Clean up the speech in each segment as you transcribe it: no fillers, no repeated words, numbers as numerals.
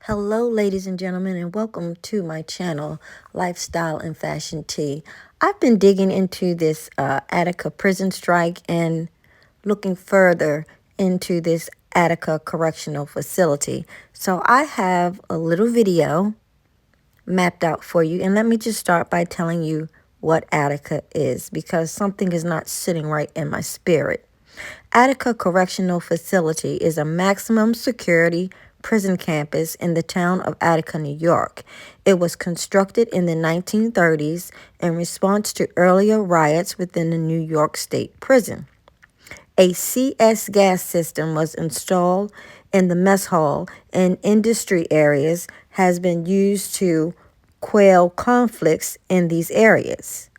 Hello, ladies and gentlemen, and welcome to my channel, Lifestyle and Fashion Tea. I've been digging into this Attica prison strike and looking further into this Attica Correctional Facility. So I have a little video mapped out for you, and let me just start by telling you what Attica is, because something is not sitting right in my spirit. Attica Correctional Facility is a maximum security prison campus in the town of Attica, New York. It was constructed in the 1930s in response to earlier riots within the New York State Prison. A CS gas system was installed in the mess hall and industry areas has been used to quell conflicts in these areas.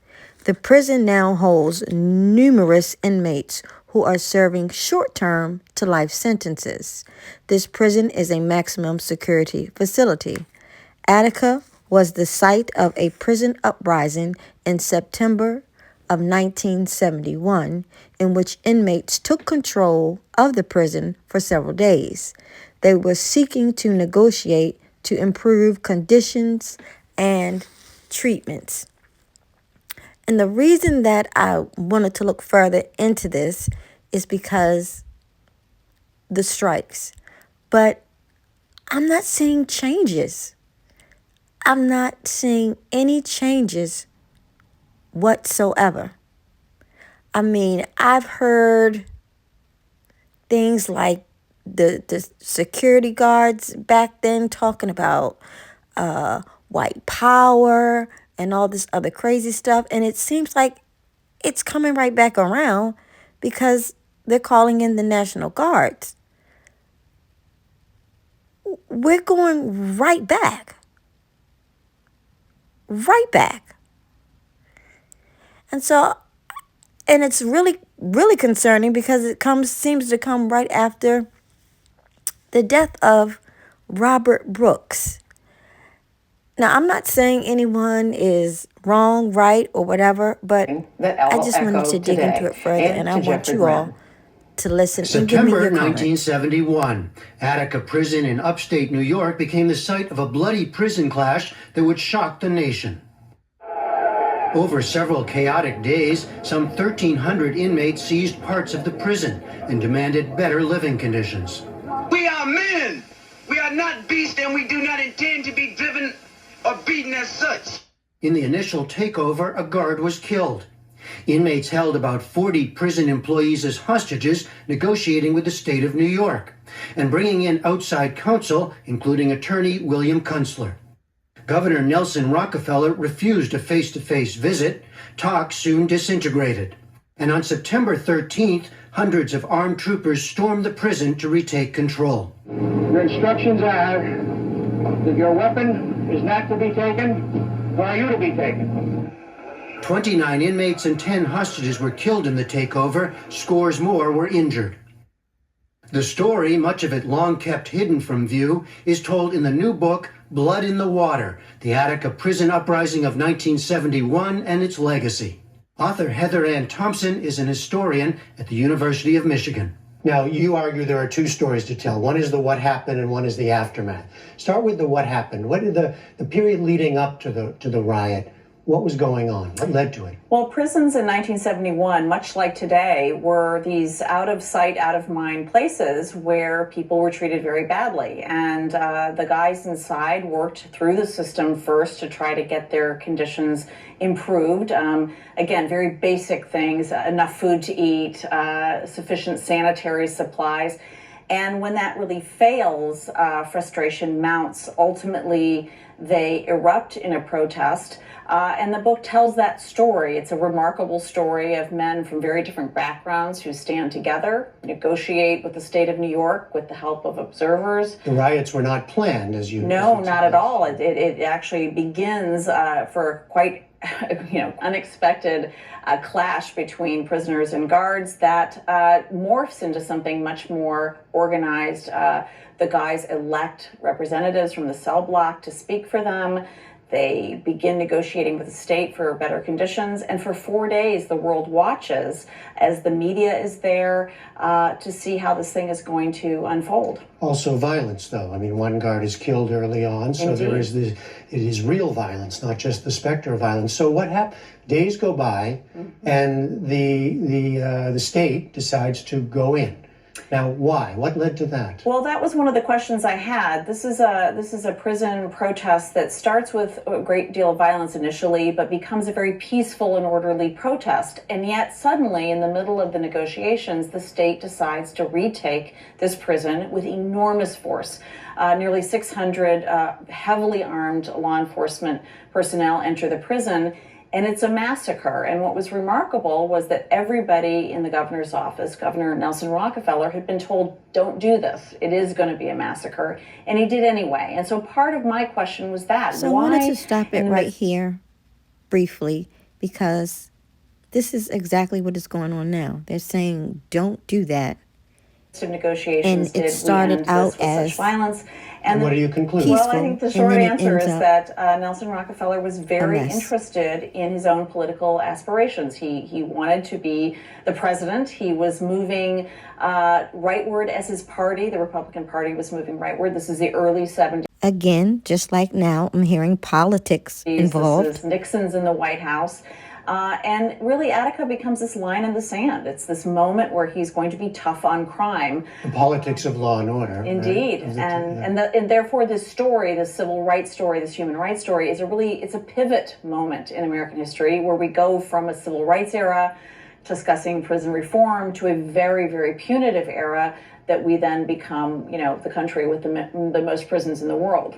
The prison now holds numerous inmates who are serving short-term to life sentences. This prison is a maximum security facility. Attica was the site of a prison uprising in September of 1971, in which inmates took control of the prison for several days. They were seeking to negotiate to improve conditions and treatments. And the reason that I wanted to look further into this is because the strikes. But I'm not seeing changes. I'm not seeing any changes whatsoever. I mean, I've heard things like the security guards back then talking about white power and all this other crazy stuff. And it seems like it's coming right back around because they're calling in the National Guards. We're going right back. Right back. And it's really, really concerning because it seems to come right after the death of Robert Brooks. Now, I'm not saying anyone is wrong, right, or whatever, but I just wanted to dig into it further, and I want you all to listen and give me your comments. September 1971, Attica Prison in upstate New York became the site of a bloody prison clash that would shock the nation. Over several chaotic days, some 1,300 inmates seized parts of the prison and demanded better living conditions. We are men. We are not beasts, and we do not intend to be driven or beaten as such. In the initial takeover, a guard was killed. Inmates held about 40 prison employees as hostages, negotiating with the state of New York and bringing in outside counsel, including attorney William Kunstler. Governor Nelson Rockefeller refused a face-to-face visit. Talks soon disintegrated. And on September 13th, hundreds of armed troopers stormed the prison to retake control. Your instructions are that your weapon is not to be taken, nor are you to be taken. 29 inmates and 10 hostages were killed in the takeover. Scores more were injured. The story, much of it long kept hidden from view, is told in the new book, Blood in the Water, The Attica Prison Uprising of 1971 and Its Legacy. Author Heather Ann Thompson is an historian at the University of Michigan. Now, you argue there are two stories to tell. One is the what happened and one is the aftermath. Start with the what happened. What did the period leading up to the riot? What was going on? What led to it? Well, prisons in 1971, much like today, were these out of sight, out of mind places where people were treated very badly. And the guys inside worked through the system first to try to get their conditions improved. Again, very basic things, enough food to eat, sufficient sanitary supplies. And when that really fails, frustration mounts. Ultimately, they erupt in a protest. And the book tells that story. It's a remarkable story of men from very different backgrounds who stand together, negotiate with the state of New York with the help of observers. The riots were not planned, as you... No, not at all. It actually begins for quite unexpected clash between prisoners and guards that morphs into something much more organized. The guys elect representatives from the cell block to speak for them. They begin negotiating with the state for better conditions. And for 4 days, the world watches as the media is there to see how this thing is going to unfold. Also violence, though. I mean, one guard is killed early on, so Indeed. there is it is real violence, not just the specter of violence. So what happened? Days go by, and the state decides to go in. Now, why? What led to that? Well, that was one of the questions I had. This is a prison protest that starts with a great deal of violence initially, but becomes a very peaceful and orderly protest. And yet, suddenly, in the middle of the negotiations, the state decides to retake this prison with enormous force. Nearly 600 heavily armed law enforcement personnel enter the prison. And it's a massacre. And what was remarkable was that everybody in the governor's office, Governor Nelson Rockefeller, had been told, don't do this. It is going to be a massacre. And he did anyway. And so part of my question was that. So I wanted to stop it right here briefly, because this is exactly what is going on now. They're saying, don't do that. Of negotiations, and it started out as such violence. And what do you conclude? Well, I think the short answer is that Nelson Rockefeller was very interested in his own political aspirations. He wanted to be the president. He was moving rightward as his party. The Republican Party was moving rightward. This is the early 70s. Again, just like now, I'm hearing politics involved. This is Nixon's in the White House. And really, Attica becomes this line in the sand. It's this moment where he's going to be tough on crime. The politics of law and order. Indeed. Right? And therefore this story, this civil rights story, this human rights story is it's a pivot moment in American history where we go from a civil rights era discussing prison reform to a very, very punitive era that we then become, the country with the most prisons in the world.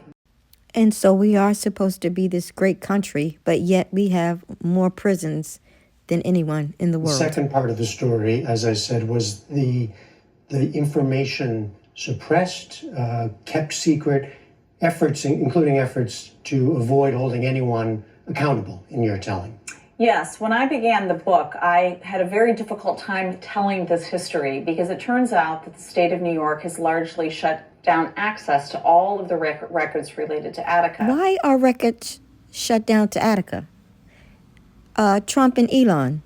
And so we are supposed to be this great country, but yet we have more prisons than anyone in the world. The second part of the story, as I said, was the information suppressed, kept secret, efforts, including efforts to avoid holding anyone accountable, in your telling. Yes, when I began the book, I had a very difficult time telling this history because it turns out that the state of New York has largely shut down access to all of the records related to Attica. Why are records shut down to Attica? Trump and Elon,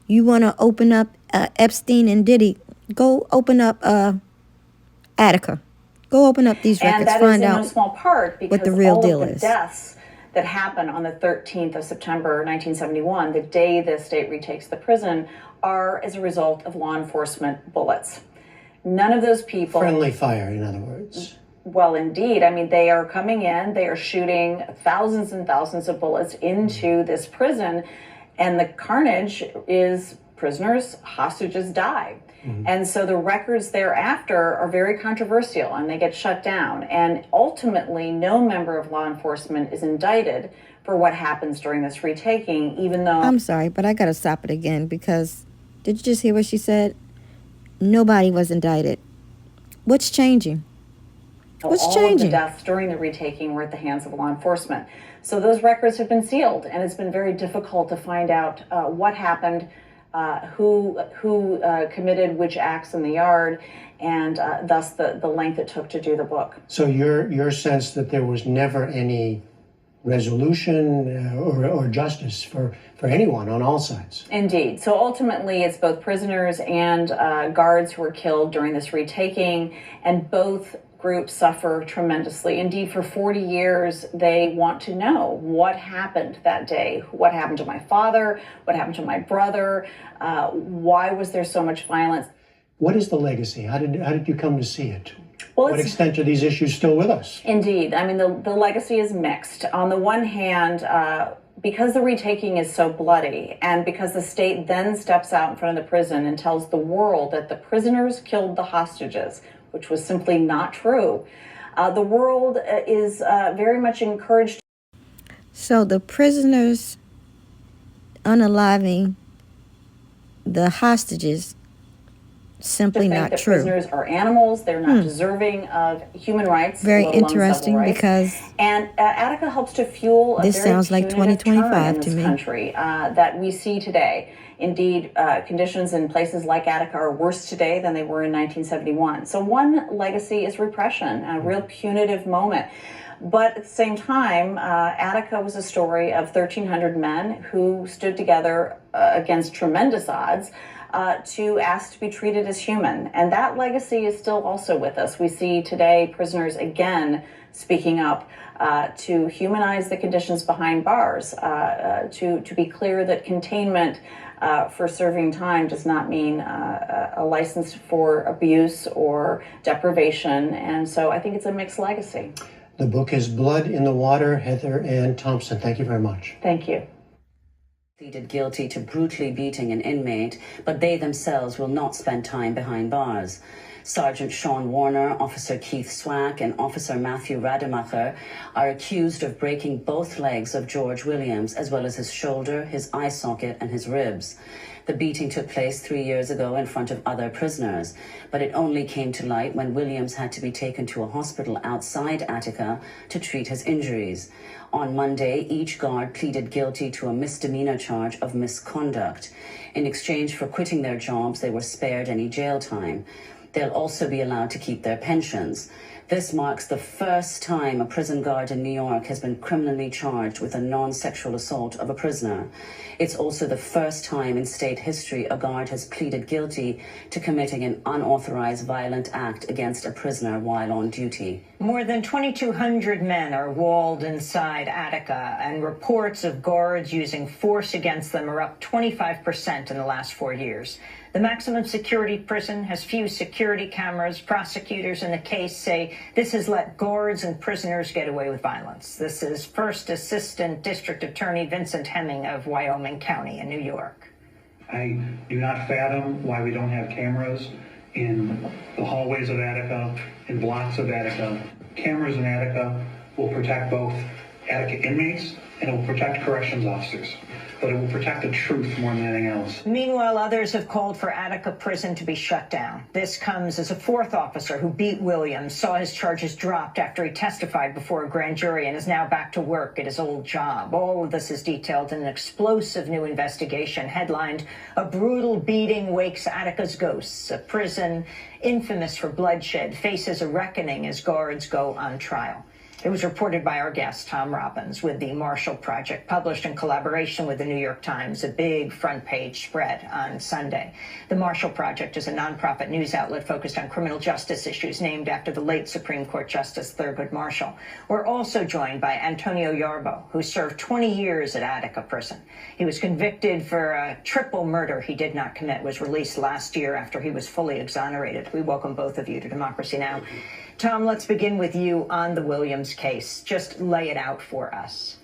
you want to open up Epstein and Diddy, go open up Attica. Go open up these records, and that find is in out no small part because what the real all deal of the is. Deaths that happened on the 13th of September 1971, the day the state retakes the prison, are as a result of law enforcement bullets. None of those people... Friendly fire, in other words. Well, indeed. I mean, they are coming in, they are shooting thousands and thousands of bullets into this prison, and the carnage is prisoners, hostages die. And so the records thereafter are very controversial and they get shut down. And ultimately, no member of law enforcement is indicted for what happens during this retaking, even though... I'm sorry, but I got to stop it again because did you just hear what she said? Nobody was indicted. What's changing? What's all changing? Of the deaths during the retaking were at the hands of law enforcement. So those records have been sealed, and it's been very difficult to find out what happened, who committed which acts in the yard, and thus the length it took to do the book. So your sense that there was never any resolution or justice for anyone on all sides. Indeed. So ultimately, it's both prisoners and guards who were killed during this retaking, and both groups suffer tremendously. Indeed, for 40 years, they want to know what happened that day. What happened to my father? What happened to my brother? Why was there so much violence? What is the legacy? How did you come to see it? Well, what extent are these issues still with us? Indeed. I mean, the legacy is mixed. On the one hand, because the retaking is so bloody, and because the state then steps out in front of the prison and tells the world that the prisoners killed the hostages, which was simply not true, the world is very much encouraged. So the prisoners unaliving the hostages, simply to think not that true. Prisoners are animals. They're not deserving of human rights. Very let alone interesting civil rights. Because and Attica helps to fuel a this very sounds like punitive 2025 turn in to this me. country that we see today. Indeed, conditions in places like Attica are worse today than they were in 1971. So one legacy is repression, a real punitive moment. But at the same time, Attica was a story of 1,300 men who stood together against tremendous odds to ask to be treated as human. And that legacy is still also with us. We see today prisoners again speaking up to humanize the conditions behind bars, to be clear that containment for serving time does not mean a license for abuse or deprivation. And so I think it's a mixed legacy. The book is Blood in the Water. Heather Ann Thompson, thank you very much. Thank you. Pleaded guilty to brutally beating an inmate, but they themselves will not spend time behind bars. Sergeant Sean Warner, Officer Keith Swack, and Officer Matthew Rademacher are accused of breaking both legs of George Williams, as well as his shoulder, his eye socket, and his ribs. The beating took place 3 years ago in front of other prisoners, but it only came to light when Williams had to be taken to a hospital outside Attica to treat his injuries. On Monday, each guard pleaded guilty to a misdemeanor charge of misconduct. In exchange for quitting their jobs, they were spared any jail time. They'll also be allowed to keep their pensions. This marks the first time a prison guard in New York has been criminally charged with a non-sexual assault of a prisoner. It's also the first time in state history a guard has pleaded guilty to committing an unauthorized violent act against a prisoner while on duty. More than 2,200 men are walled inside Attica, and reports of guards using force against them are up 25% in the last 4 years. The maximum security prison has few security cameras. Prosecutors in the case say this has let guards and prisoners get away with violence. This is First Assistant District Attorney Vincent Hemming of Wyoming County in New York. I do not fathom why we don't have cameras in the hallways of Attica, in blocks of Attica. Cameras in Attica will protect both Attica inmates and it will protect corrections officers. But it will protect the truth more than anything else. Meanwhile, others have called for Attica Prison to be shut down. This comes as a fourth officer who beat Williams saw his charges dropped after he testified before a grand jury and is now back to work at his old job. All of this is detailed in an explosive new investigation headlined, "A Brutal Beating Wakes Attica's Ghosts." A prison infamous for bloodshed faces a reckoning as guards go on trial. It was reported by our guest, Tom Robbins, with the Marshall Project, published in collaboration with the New York Times, a big front-page spread on Sunday. The Marshall Project is a nonprofit news outlet focused on criminal justice issues named after the late Supreme Court Justice Thurgood Marshall. We're also joined by Antonio Yarbo, who served 20 years at Attica Prison. He was convicted for a triple murder he did not commit, was released last year after he was fully exonerated. We welcome both of you to Democracy Now! Tom, let's begin with you on the Williams case. Just lay it out for us.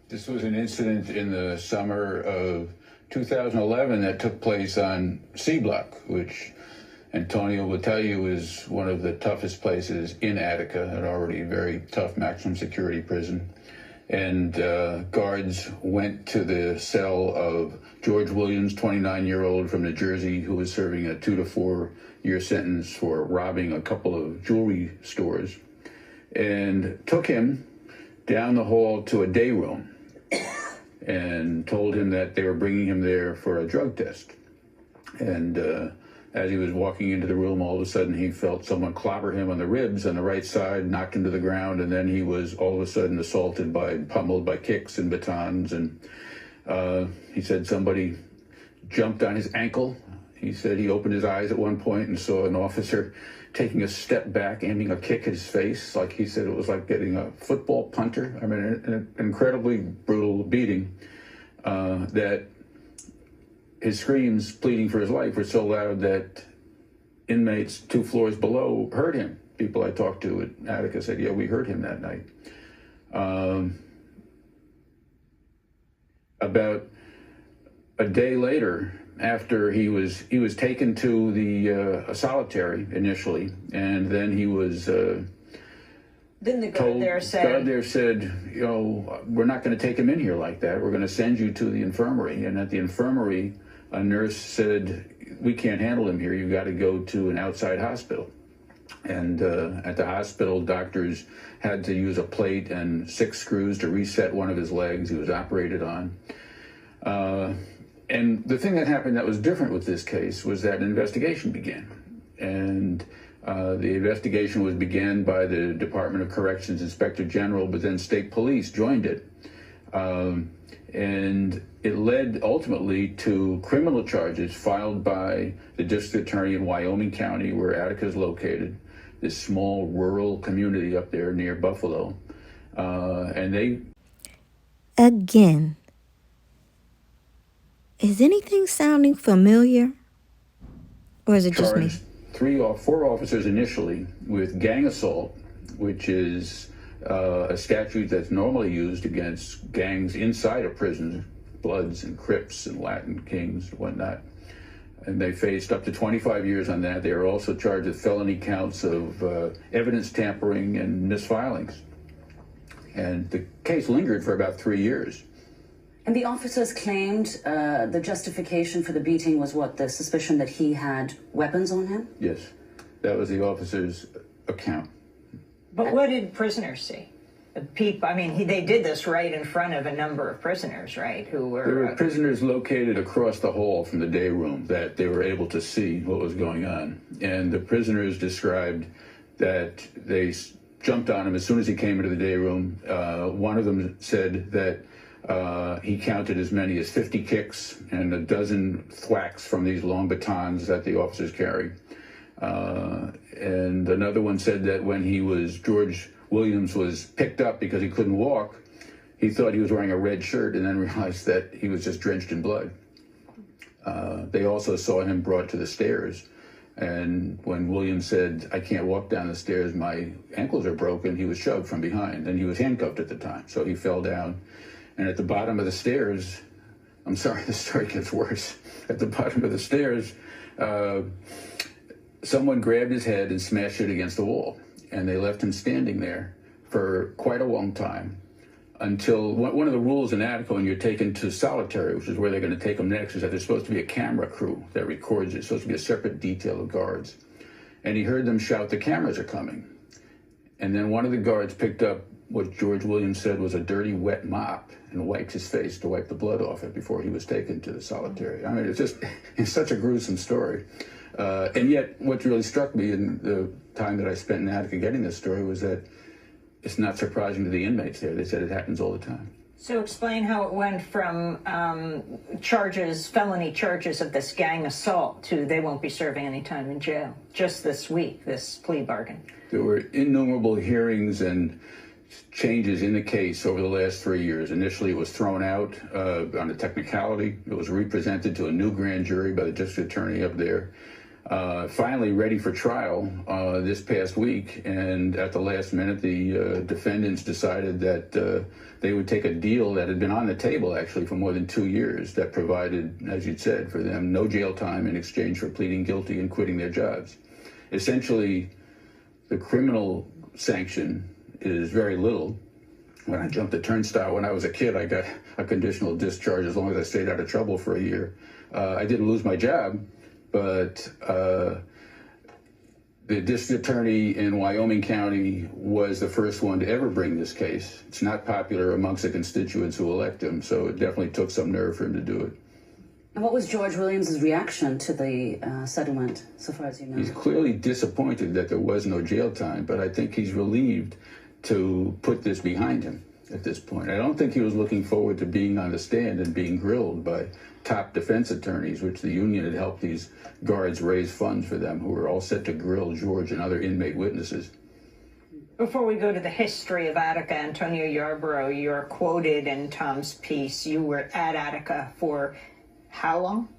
This was an incident in the summer of 2011 that took place on C Block, which Antonio will tell you is one of the toughest places in Attica, an already very tough maximum security prison. And guards went to the cell of George Williams, 29-year-old from New Jersey, who was serving a 2 to 4 year sentence for robbing a couple of jewelry stores, and took him down the hall to a day room and told him that they were bringing him there for a drug test. And as he was walking into the room, all of a sudden he felt someone clobber him on the ribs on the right side, knocked him to the ground, and then he was all of a sudden assaulted pummeled by kicks and batons. And he said somebody jumped on his ankle. He said he opened his eyes at one point and saw an officer taking a step back, aiming a kick at his face. Like he said, it was like getting a football punter. I mean, an incredibly brutal beating that his screams pleading for his life were so loud that inmates 2 floors below heard him. People I talked to at Attica said, yeah, we heard him that night. About a day later, after he was taken to the solitary initially, and then he was Then the guard there said, you know, we're not going to take him in here like that. We're going to send you to the infirmary. And at the infirmary, a nurse said, we can't handle him here. You've got to go to an outside hospital. And at the hospital, doctors had to use a plate and 6 screws to reset one of his legs. He was operated on. And the thing that happened that was different with this case was that an investigation began. And the investigation was began by the Department of Corrections Inspector General, but then state police joined it. And it led ultimately to criminal charges filed by the district attorney in Wyoming County, where Attica is located, this small rural community up there near Buffalo. And they... Again, is anything sounding familiar? Or is it just me? Charged 4 officers initially with gang assault, which is a statute that's normally used against gangs inside of prisons, Bloods and Crips and Latin Kings and whatnot. And they faced up to 25 years on that. They were also charged with felony counts of evidence tampering and misfilings. And the case lingered for about 3 years. And the officers claimed the justification for the beating was what? The suspicion that he had weapons on him? Yes, that was the officer's account. But what did prisoners see? They did this right in front of a number of prisoners, right? There were prisoners located across the hall from the day room that they were able to see what was going on. And the prisoners described that they jumped on him as soon as he came into the day room. One of them said that he counted as many as 50 kicks and a dozen thwacks from these long batons that the officers carry. And another one said that when George Williams was picked up because he couldn't walk, he thought he was wearing a red shirt and then realized that he was just drenched in blood. They also saw him brought to the stairs. And when Williams said, "I can't walk down the stairs, my ankles are broken," he was shoved from behind, and he was handcuffed at the time. So he fell down. And at the bottom of the stairs, I'm sorry, the story gets worse. At the bottom of the stairs, someone grabbed his head and smashed it against the wall. And they left him standing there for quite a long time until one of the rules in Attica when you're taken to solitary, which is where they're going to take him next, is that there's supposed to be a camera crew that records it. It's supposed to be a separate detail of guards. And he heard them shout, "The cameras are coming." And then one of the guards picked up what George Williams said was a dirty, wet mop and wiped his face to wipe the blood off it before he was taken to the solitary. I mean, it's such a gruesome story. And yet, what really struck me in the time that I spent in Attica getting this story was that it's not surprising to the inmates there. They said it happens all the time. So explain how it went from felony charges of this gang assault to they won't be serving any time in jail. Just this week, this plea bargain. There were innumerable hearings and changes in the case over the last 3 years. Initially, it was thrown out on a technicality. It was represented to a new grand jury by the district attorney up there. Finally ready for trial this past week, and at the last minute, the defendants decided that they would take a deal that had been on the table actually for more than 2 years that provided, as you'd said, for them no jail time in exchange for pleading guilty and quitting their jobs. Essentially, the criminal sanction is very little. When I jumped the turnstile when I was a kid, I got a conditional discharge as long as I stayed out of trouble for a year. I didn't lose my job, but the district attorney in Wyoming County was the first one to ever bring this case. It's not popular amongst the constituents who elect him, so it definitely took some nerve for him to do it. And what was George Williams' reaction to the settlement, so far as you know? He's clearly disappointed that there was no jail time, but I think he's relieved to put this behind him at this point. I don't think he was looking forward to being on the stand and being grilled by top defense attorneys, which the union had helped these guards raise funds for them, who were all set to grill George and other inmate witnesses. Before we go to the history of Attica, Antonio Yarborough, you're quoted in Tom's piece. You were at Attica for how long?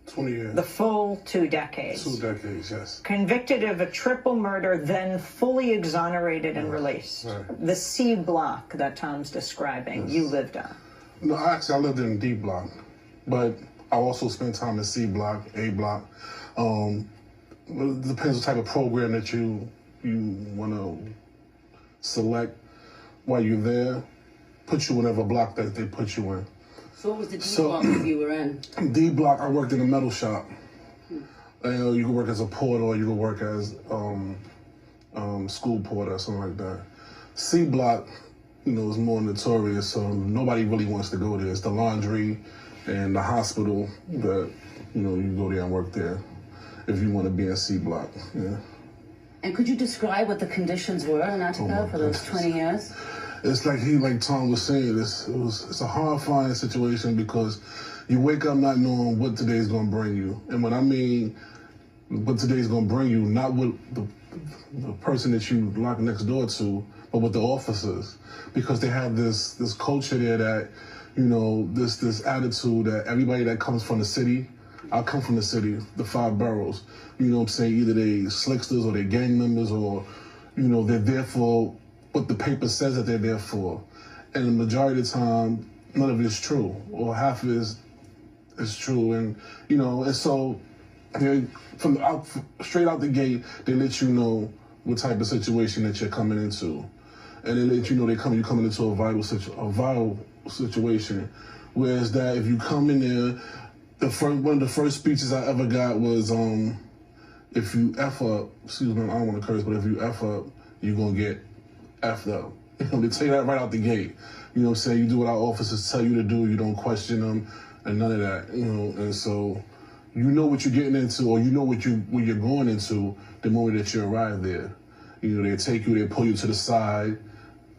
20 years. The full 2 decades. 2 decades, yes. Convicted of a triple murder, then fully exonerated and released. Right. The C block that Tom's describing, you lived on. No, actually, I lived in D block, but I also spent time in C block, A block. It depends what type of program that you want to select while you're there. Put you in whatever block that they put you in. So what was the D block that you were in? D block, I worked in a metal shop. You could work as a porter, or you could work as school porter or something like that. C block, is more notorious, so nobody really wants to go there. It's the laundry, and the hospital that, you go there and work there if you want to be in C block. Yeah. And could you describe what the conditions were in Attica for those 20 years? It's like Tom was saying, it's a horrifying situation because you wake up not knowing what today's going to bring you. And when I mean what today's going to bring you, not what the person that you lock next door to, but with the officers. Because they have this culture there that, this attitude that everybody that comes from the city, I come from the city, the 5 boroughs, either they slicksters or they gang members or, they're there for what the paper says that they're there for. And the majority of the time, none of it is true, or half of it is true. And, and so straight out the gate, they let you know what type of situation that you're coming into. And they let you know you're coming into a vital situation. Whereas that if you come in there, one of the first speeches I ever got was, if you F up, excuse me, I don't want to curse, but if you F up, you're going to get F'd up. They tell you that right out the gate. You do what our officers tell you to do, you don't question them, and none of that, and so you know what you're getting into, or you know what you're going into the moment that you arrive there. They take you, they pull you to the side,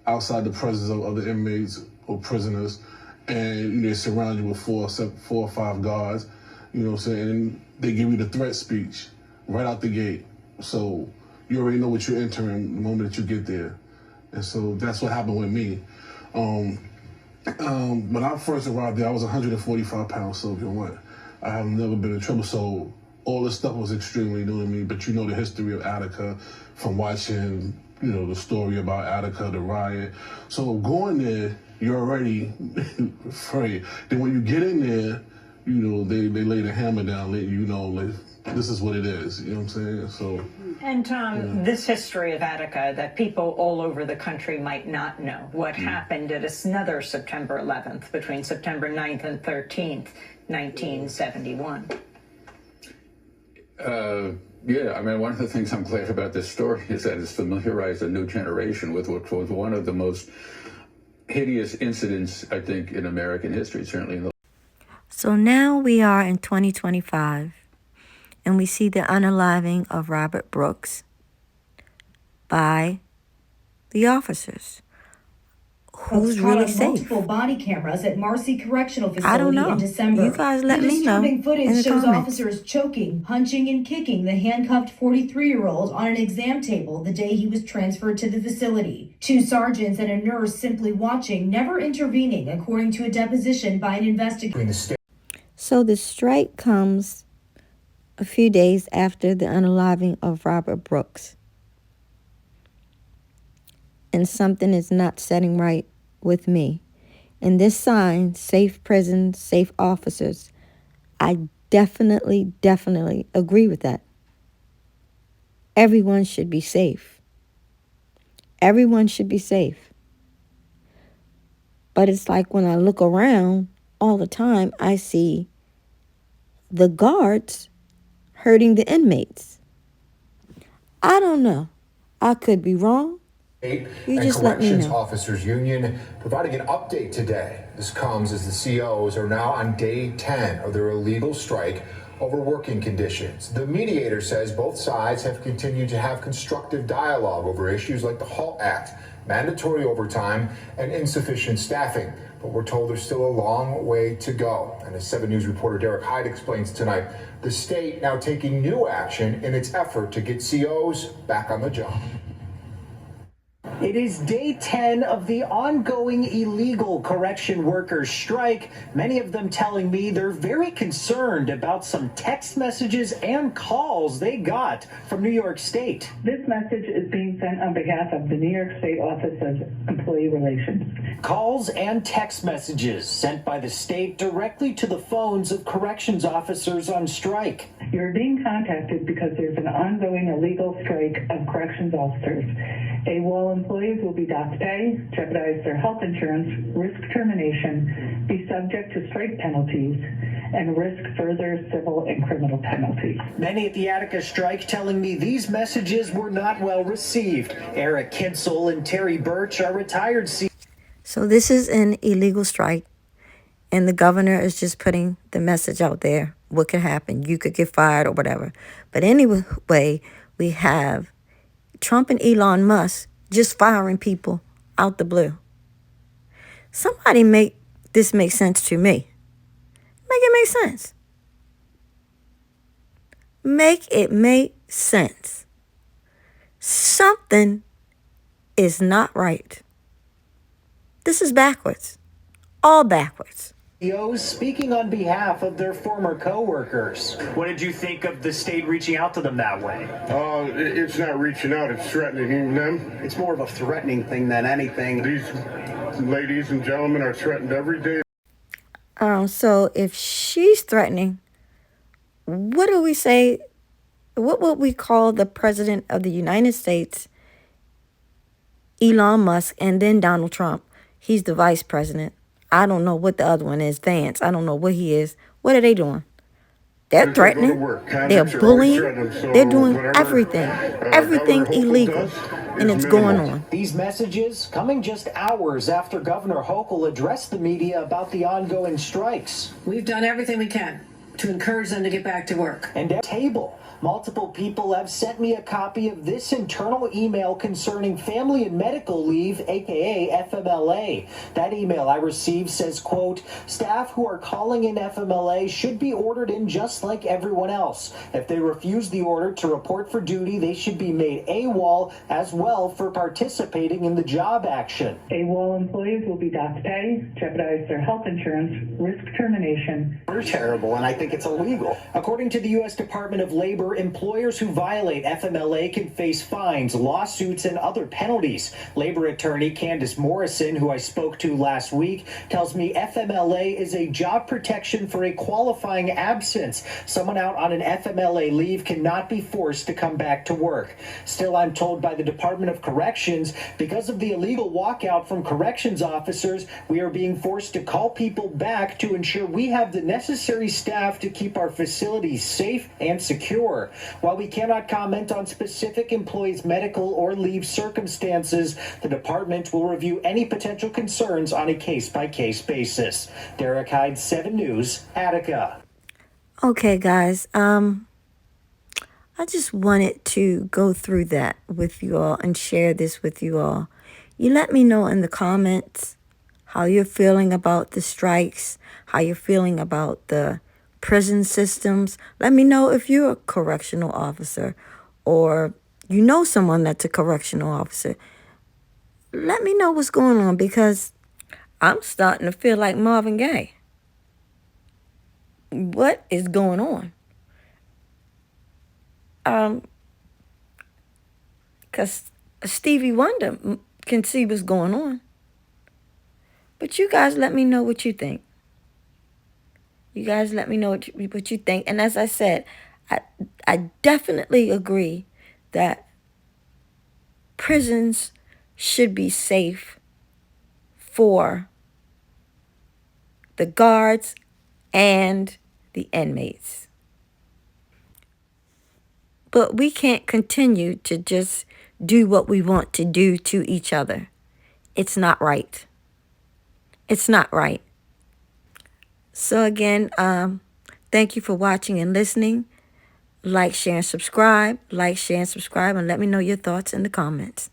outside the presence of other inmates or prisoners, and they surround you with four or five guards, and they give you the threat speech right out the gate. So you already know what you're entering the moment that you get there. And so that's what happened with me. When I first arrived there, I was 145 pounds soaking wet. I have never been in trouble, so all this stuff was extremely new to me. But the history of Attica from watching, the story about Attica, the riot. So going there, you're already afraid. Then when you get in there, they lay the hammer down, let you know, this is what it is. You know what I'm saying? So. And Tom, this history of Attica that people all over the country might not know. What happened at another September 11th, between September 9th and 13th, 1971? One of the things I'm glad about this story is that it's familiarized a new generation with what was one of the most hideous incidents, I think, in American history, certainly. So now we are in 2025, and we see the unaliving of Robert Brooks by the officers. Who's really safe? Multiple body cameras at Marcy Correctional Facility I don't know. in December. You guys let me know. The disturbing footage in the shows comments. officers choking, punching, and kicking the handcuffed 43-year-old on an exam table the day he was transferred to the facility. 2 sergeants and a nurse simply watching, never intervening, according to a deposition by an investigator. So the strike comes a few days after the unaliving of Robert Brooks. And something is not setting right with me. And this sign, safe prisons, safe officers, I definitely agree with that. Everyone should be safe. Everyone should be safe. But it's like when I look around all the time, I see the guards hurting the inmates. I don't know. I could be wrong. You just let me Corrections know. Officers Union providing an update today. This comes as the COs are now on day 10 of their illegal strike over working conditions. The mediator says both sides have continued to have constructive dialogue over issues like the HALT Act, mandatory overtime, and insufficient staffing. But we're told there's still a long way to go. And as 7 News reporter Derek Hyde explains tonight, the state now taking new action in its effort to get COs back on the job. It is day 10 of the ongoing illegal correction workers strike, many of them telling me they're very concerned about some text messages and calls they got from New York State. This message is being sent on behalf of the New York State Office of Employee Relations. Calls and text messages sent by the state directly to the phones of corrections officers on strike. You're being contacted because there's an ongoing illegal strike of corrections officers. AWOL employees will be docked pay, jeopardize their health insurance, risk termination, be subject to strike penalties, and risk further civil and criminal penalties. Many at the Attica strike telling me these messages were not well received. Eric Kinsel and Terry Birch are retired. So this is an illegal strike, And the governor is just putting the message out there. What could happen? You could get fired or whatever. But anyway, we have Trump and Elon Musk just firing people out the blue. Somebody make this make sense to me. Make it make sense. Make it make sense. Something is not right. This is backwards. All backwards. CEOs speaking on behalf of their former co-workers. What did you think of the state reaching out to them that way? It's not reaching out, it's threatening them. It's more of a threatening thing than anything. These ladies and gentlemen are threatened every day. So if she's threatening, what do we say? What would we call the president of the United States, Elon Musk, and then Donald Trump? He's the vice president. I don't know what the other one is, Vance. I don't know what he is. What are they doing? They're threatening. They're bullying. They're doing everything. Everything illegal. And it's going on. These messages coming just hours after Governor Hochul addressed the media about the ongoing strikes. We've done everything we can to encourage them to get back to work. And at the table, multiple people have sent me a copy of this internal email concerning family and medical leave, aka FMLA. That email I received says, quote, staff who are calling in FMLA should be ordered in just like everyone else. If they refuse the order to report for duty, they should be made AWOL as well for participating in the job action. AWOL employees will be docked pay, jeopardize their health insurance, risk termination. They're terrible, and I think it's illegal. According to the U.S. Department of Labor, employers who violate FMLA can face fines, lawsuits, and other penalties. Labor attorney Candace Morrison, who I spoke to last week, tells me FMLA is a job protection for a qualifying absence. Someone out on an FMLA leave cannot be forced to come back to work. Still, I'm told by the Department of Corrections, because of the illegal walkout from corrections officers, we are being forced to call people back to ensure we have the necessary staff to keep our facilities safe and secure. While we cannot comment on specific employees' medical or leave circumstances, the department will review any potential concerns on a case-by-case basis. Derek Hyde, 7 News, Attica. Okay, guys. I just wanted to go through that with you all and share this with you all. You let me know in the comments how you're feeling about the strikes, how you're feeling about the prison systems. Let me know if you're a correctional officer or you know someone that's a correctional officer. Let me know what's going on, because I'm starting to feel like Marvin Gaye. What is going on? Because Stevie Wonder can see what's going on. But you guys let me know what you think. You guys let me know what you think. And as I said, I definitely agree that prisons should be safe for the guards and the inmates. But we can't continue to just do what we want to do to each other. It's not right. It's not right. So again, thank you for watching and listening. Like, share, and subscribe. Like, share, and subscribe. And let me know your thoughts in the comments.